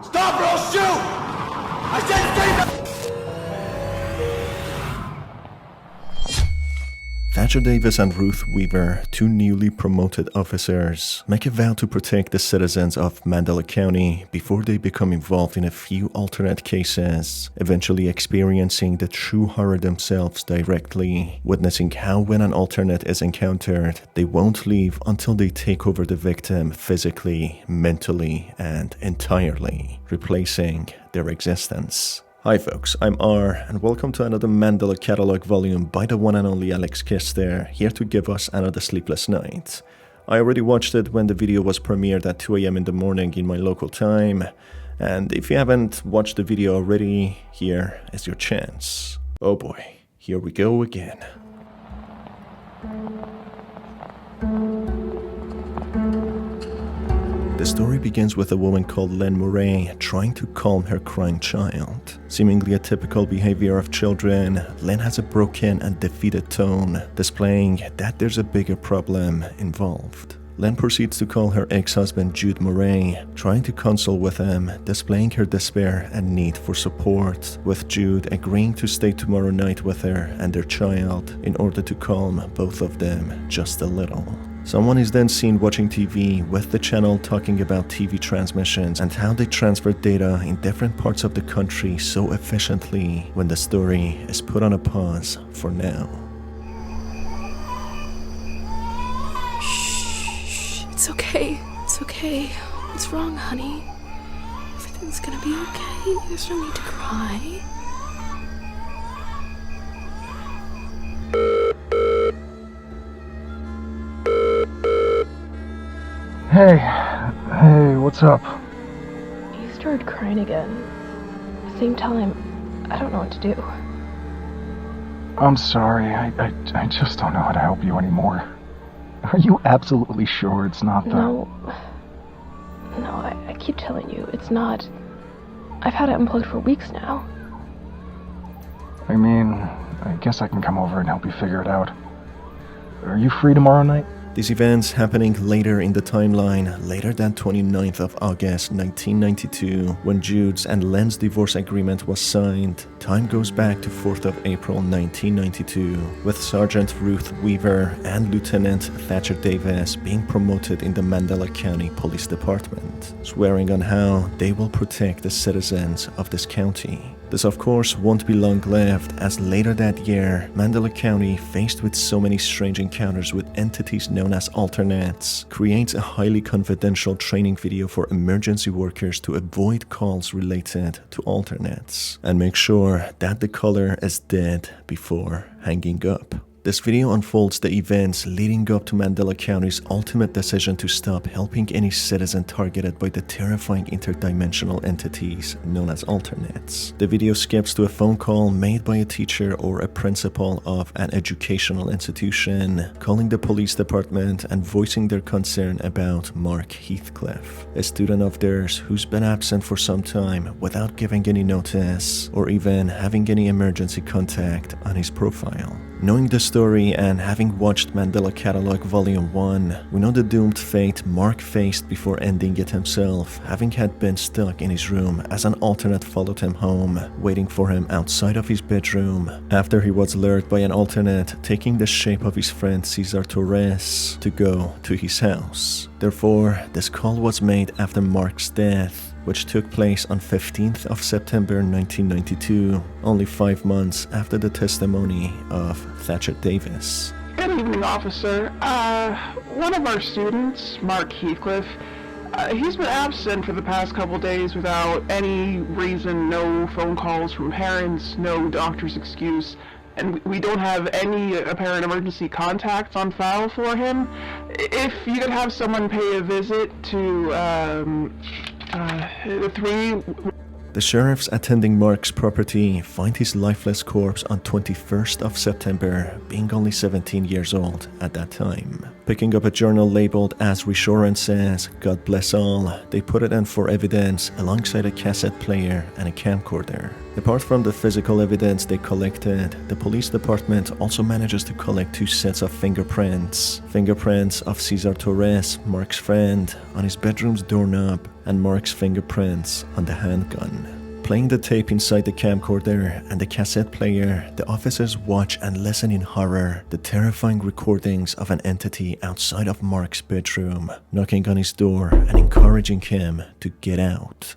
Stop or I'll shoot! I said stay back! Thatcher Davis and Ruth Weaver, two newly promoted officers, make a vow to protect the citizens of Mandela County before they become involved in a few alternate cases, eventually experiencing the true horror themselves directly, witnessing how when an alternate is encountered, they won't leave until they take over the victim physically, mentally, and entirely, replacing their existence. Hi folks, I'm R, and welcome to another Mandela Catalogue volume by the one and only Alex Kister, here to give us another sleepless night. I already watched it when the video was premiered at 2 AM in the morning in my local time, and if you haven't watched the video already, here is your chance. Oh boy, here we go again. The story begins with a woman called Lynn Murray trying to calm her crying child. Seemingly a typical behavior of children, Lynn has a broken and defeated tone, displaying that there's a bigger problem involved. Lynn proceeds to call her ex-husband Jude Murray, trying to console with him, displaying her despair and need for support, with Jude agreeing to stay tomorrow night with her and their child in order to calm both of them just a little. Someone is then seen watching TV with the channel talking about TV transmissions and how they transfer data in different parts of the country so efficiently when the story is put on a pause for now. Shh, it's okay. It's okay. What's wrong, honey? Everything's gonna be okay. There's no need to cry. Hey, what's up? You started crying again. At the same time, I don't know what to do. I'm sorry, I just don't know how to help you anymore. Are you absolutely sure it's not the... No, I keep telling you, it's not. I've had it unplugged for weeks now. I mean, I guess I can come over and help you figure it out. Are you free tomorrow night? These events happening later in the timeline, later than 29th of August 1992, when Jude's and Lynn's divorce agreement was signed. Time goes back to 4th of April 1992, with Sergeant Ruth Weaver and Lieutenant Thatcher Davis being promoted in the Mandela County Police Department, swearing on how they will protect the citizens of this county. This of course won't be long-lived, as later that year, Mandela County, faced with so many strange encounters with entities known as alternates, creates a highly confidential training video for emergency workers to avoid calls related to alternates, and make sure that the caller is dead before hanging up. This video unfolds the events leading up to Mandela County's ultimate decision to stop helping any citizen targeted by the terrifying interdimensional entities known as alternates. The video skips to a phone call made by a teacher or a principal of an educational institution, calling the police department and voicing their concern about Mark Heathcliff, a student of theirs who's been absent for some time without giving any notice or even having any emergency contact on his profile. Knowing the story and having watched Mandela Catalogue Volume 1, we know the doomed fate Mark faced before ending it himself, having had been stuck in his room as an alternate followed him home, waiting for him outside of his bedroom, after he was lured by an alternate taking the shape of his friend Cesar Torres to go to his house. Therefore, this call was made after Mark's death, which took place on 15th of September 1992, only 5 months after the testimony of Thatcher Davis. Good evening, officer. One of our students, Mark Heathcliff, he's been absent for the past couple days without any reason, no phone calls from parents, no doctor's excuse, and we don't have any apparent emergency contacts on file for him. If you could have someone pay a visit to, 3... The sheriffs attending Mark's property find his lifeless corpse on 21st of September, being only 17 years old at that time. Picking up a journal labeled as reassurance says, "God bless all," they put it in for evidence alongside a cassette player and a camcorder. Apart from the physical evidence they collected, the police department also manages to collect 2 sets of fingerprints. Fingerprints of Cesar Torres, Mark's friend, on his bedroom's doorknob, and Mark's fingerprints on the handgun. Playing the tape inside the camcorder and the cassette player, the officers watch and listen in horror the terrifying recordings of an entity outside of Mark's bedroom, knocking on his door and encouraging him to get out.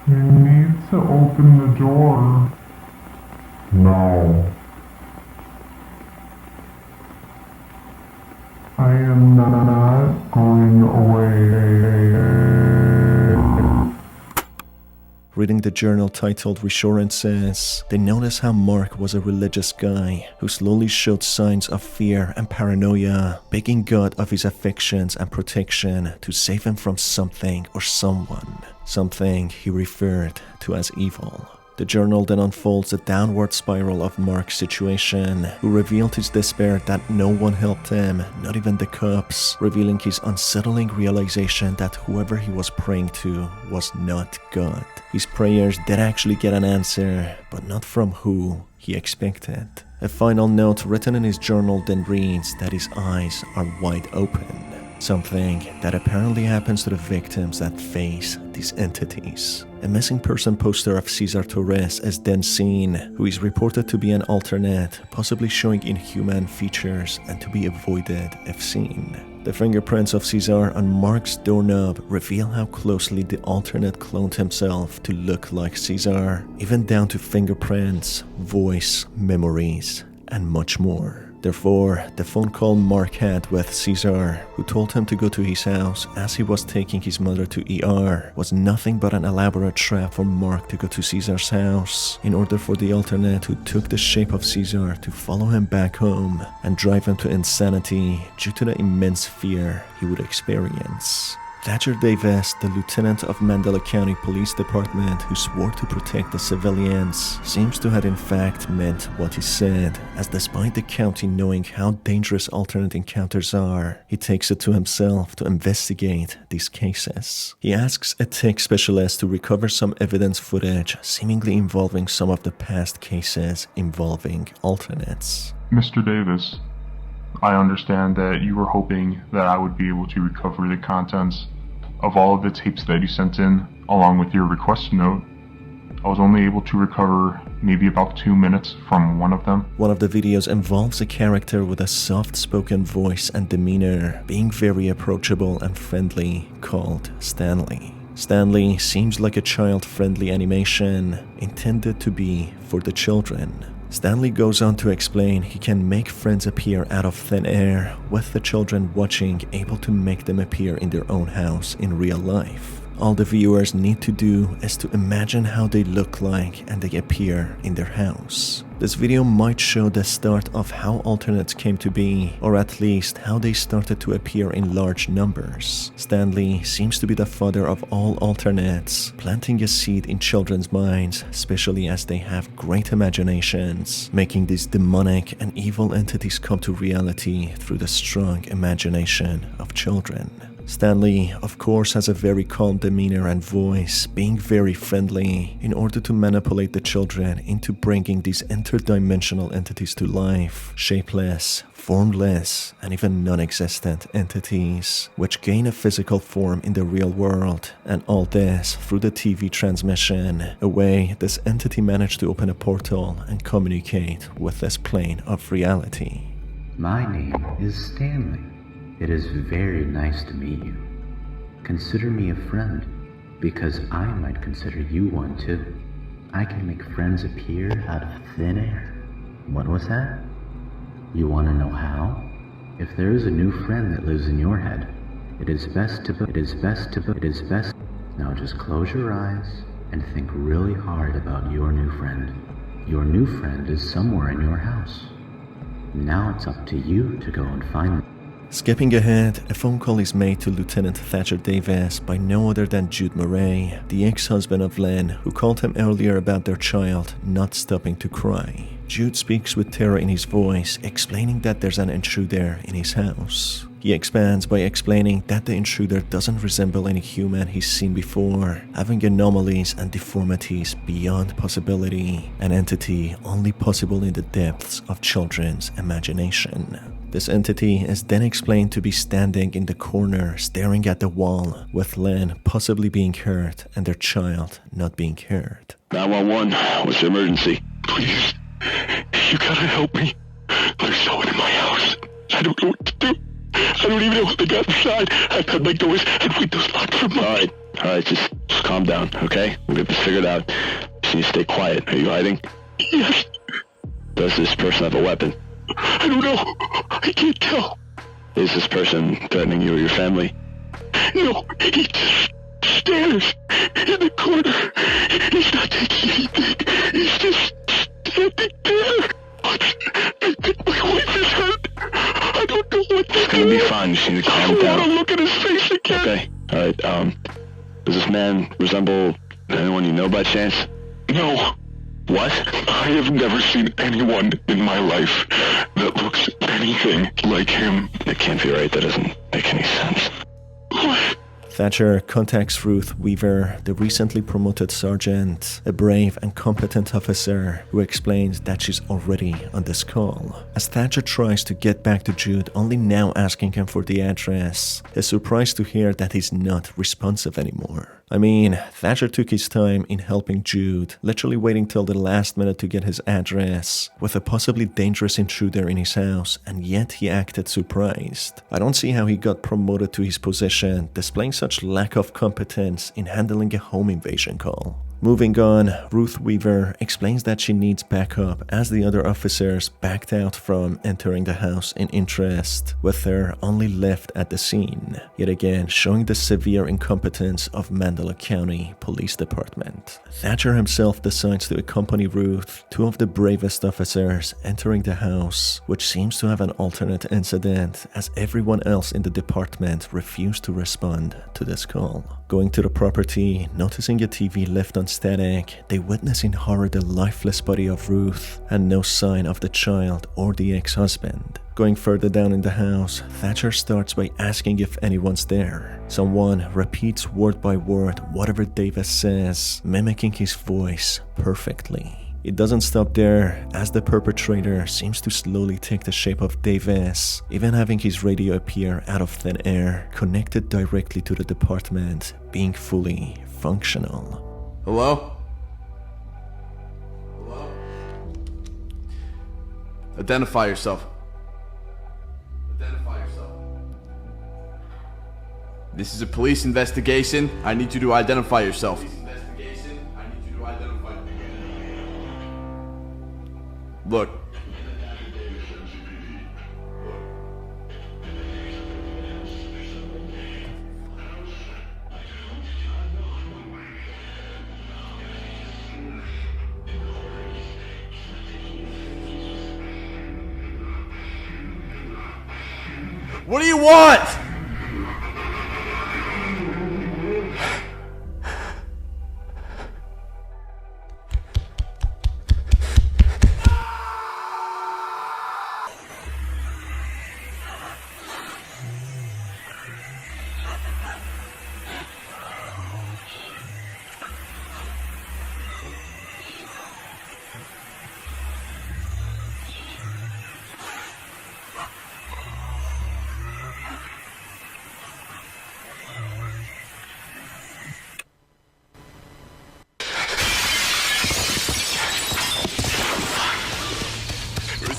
You need to open the door. No. I am not going away. Reading the journal titled Reassurance says, they notice how Mark was a religious guy who slowly showed signs of fear and paranoia, begging God of his affections and protection to save him from something or someone, something he referred to as evil. The journal then unfolds a downward spiral of Mark's situation, who revealed his despair that no one helped him, not even the cops, revealing his unsettling realization that whoever he was praying to was not God. His prayers did actually get an answer, but not from who he expected. A final note written in his journal then reads that his eyes are wide open. Something that apparently happens to the victims that face these entities. A missing person poster of Cesar Torres is then seen, who is reported to be an alternate, possibly showing inhuman features and to be avoided if seen. The fingerprints of Cesar on Mark's doorknob reveal how closely the alternate cloned himself to look like Cesar, even down to fingerprints, voice, memories, and much more. Therefore, the phone call Mark had with Cesar, who told him to go to his house as he was taking his mother to ER, was nothing but an elaborate trap for Mark to go to Cesar's house, in order for the alternate who took the shape of Cesar to follow him back home and drive him to insanity due to the immense fear he would experience. Thatcher Davis, the lieutenant of Mandela County Police Department who swore to protect the civilians, seems to have in fact meant what he said, as despite the county knowing how dangerous alternate encounters are, he takes it to himself to investigate these cases. He asks a tech specialist to recover some evidence footage seemingly involving some of the past cases involving alternates. Mr. Davis, I understand that you were hoping that I would be able to recover the contents of all of the tapes that you sent in, along with your request note. I was only able to recover maybe about 2 minutes from one of them. One of the videos involves a character with a soft-spoken voice and demeanor, being very approachable and friendly, called Stanley. Stanley seems like a child-friendly animation, intended to be for the children. Stanley goes on to explain he can make friends appear out of thin air, with the children watching able to make them appear in their own house in real life. All the viewers need to do is to imagine how they look like and they appear in their house. This video might show the start of how alternates came to be, or at least how they started to appear in large numbers. Stanley seems to be the father of all alternates, planting a seed in children's minds, especially as they have great imaginations, making these demonic and evil entities come to reality through the strong imagination of children. Stanley, of course, has a very calm demeanor and voice, being very friendly, in order to manipulate the children into bringing these interdimensional entities to life, shapeless, formless, and even non-existent entities, which gain a physical form in the real world, and all this through the TV transmission, a way this entity managed to open a portal and communicate with this plane of reality. My name is Stanley. It is very nice to meet you. Consider me a friend, because I might consider you one too. I can make friends appear out of thin air. What was that? You want to know how? If there is a new friend that lives in your head, it is best. Now just close your eyes and think really hard about your new friend. Your new friend is somewhere in your house. Now it's up to you to go and find them. Skipping ahead, a phone call is made to Lieutenant Thatcher Davis by no other than Jude Murray, the ex-husband of Lynn, who called him earlier about their child not stopping to cry. Jude speaks with terror in his voice, explaining that there's an intruder in his house. He expands by explaining that the intruder doesn't resemble any human he's seen before, having anomalies and deformities beyond possibility, an entity only possible in the depths of children's imagination. This entity is then explained to be standing in the corner staring at the wall, with Lynn possibly being hurt and their child not being hurt. 911, what's the emergency? Please, you gotta help me. There's someone in my house. I don't know what to do. I don't even know what they got inside. I've had my doors and windows locked for months. Alright, just calm down, okay? We'll get this figured out. Just need to stay quiet. Are you hiding? Yes. Does this person have a weapon? I don't know. I can't tell. Is this person threatening you or your family? No, he just stares in the corner. He's not taking anything. He's just standing there. I think my wife is hurt. I don't know what to do. It's gonna be fine. You just need to calm I down. want to look at his face again. Okay. Alright, does this man resemble anyone you know by chance? No. What? I have never seen anyone in my life that looks anything like him. That can't be right. That doesn't make any sense. What? Thatcher contacts Ruth Weaver, the recently promoted sergeant, a brave and competent officer who explains that she's already on this call. As Thatcher tries to get back to Jude, only now asking him for the address, he's surprised to hear that he's not responsive anymore. I mean, Thatcher took his time in helping Jude, literally waiting till the last minute to get his address, with a possibly dangerous intruder in his house, and yet he acted surprised. I don't see how he got promoted to his position, displaying such lack of competence in handling a home invasion call. Moving on, Ruth Weaver explains that she needs backup as the other officers backed out from entering the house in interest, with her only left at the scene, yet again showing the severe incompetence of Mandela County Police Department. Thatcher himself decides to accompany Ruth, two of the bravest officers, entering the house, which seems to have an alternate incident as everyone else in the department refused to respond to this call. Going to the property, noticing a TV left on static, they witness in horror the lifeless body of Ruth and no sign of the child or the ex-husband. Going further down in the house, Thatcher starts by asking if anyone's there. Someone repeats word by word whatever Davis says, mimicking his voice perfectly. It doesn't stop there, as the perpetrator seems to slowly take the shape of Davis, even having his radio appear out of thin air, connected directly to the department, being fully functional. Hello? Hello? Identify yourself. Identify yourself. This is a police investigation. I need you to identify yourself. Look. What do you want?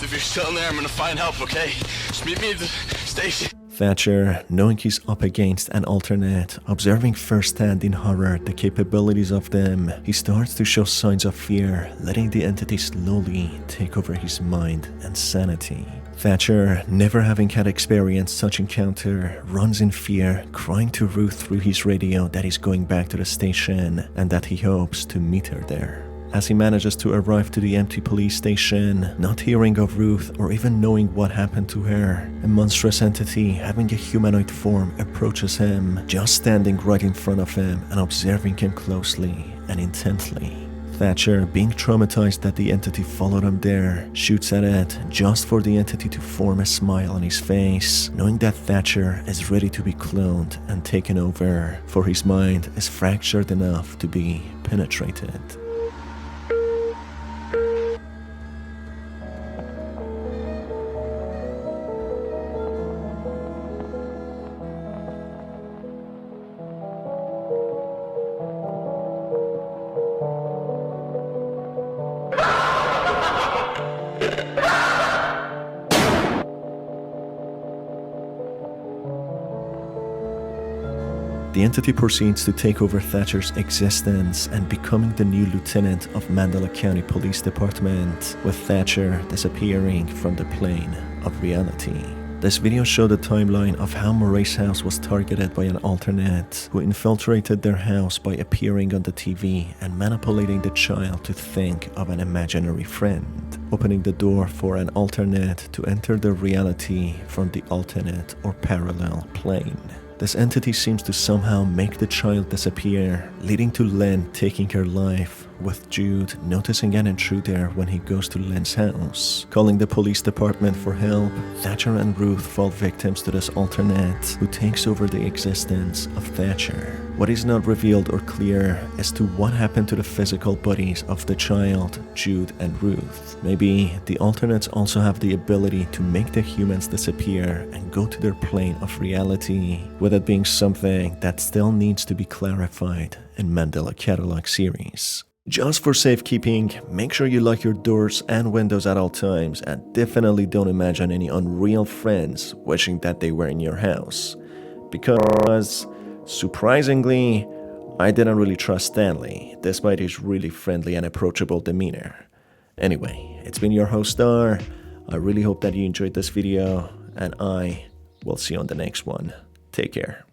If you're still in there, I'm gonna find help, okay? Just meet me at the station. Thatcher, knowing he's up against an alternate, observing firsthand in horror the capabilities of them, he starts to show signs of fear, letting the entity slowly take over his mind and sanity. Thatcher, never having had experienced such encounter, runs in fear, crying to Ruth through his radio that he's going back to the station and that he hopes to meet her there. As he manages to arrive to the empty police station, not hearing of Ruth or even knowing what happened to her, a monstrous entity having a humanoid form approaches him, just standing right in front of him and observing him closely and intently. Thatcher, being traumatized that the entity followed him there, shoots at it just for the entity to form a smile on his face, knowing that Thatcher is ready to be cloned and taken over, for his mind is fractured enough to be penetrated. The entity proceeds to take over Thatcher's existence and becoming the new lieutenant of Mandela County Police Department, with Thatcher disappearing from the plane of reality. This video showed a timeline of how Moray's house was targeted by an alternate who infiltrated their house by appearing on the TV and manipulating the child to think of an imaginary friend, opening the door for an alternate to enter their reality from the alternate or parallel plane. This entity seems to somehow make the child disappear, leading to Lynn taking her life, with Jude noticing an intruder when he goes to Lynn's house. Calling the police department for help, Thatcher and Ruth fall victims to this alternate who takes over the existence of Thatcher. What is not revealed or clear as to what happened to the physical bodies of the child, Jude and Ruth. Maybe the alternates also have the ability to make the humans disappear and go to their plane of reality, with it being something that still needs to be clarified in Mandela Catalogue series. Just for safekeeping, make sure you lock your doors and windows at all times, and definitely don't imagine any unreal friends wishing that they were in your house. Because, surprisingly, I didn't really trust Stanley, despite his really friendly and approachable demeanor. Anyway, it's been your host Star. I really hope that you enjoyed this video, and I will see you on the next one. Take care.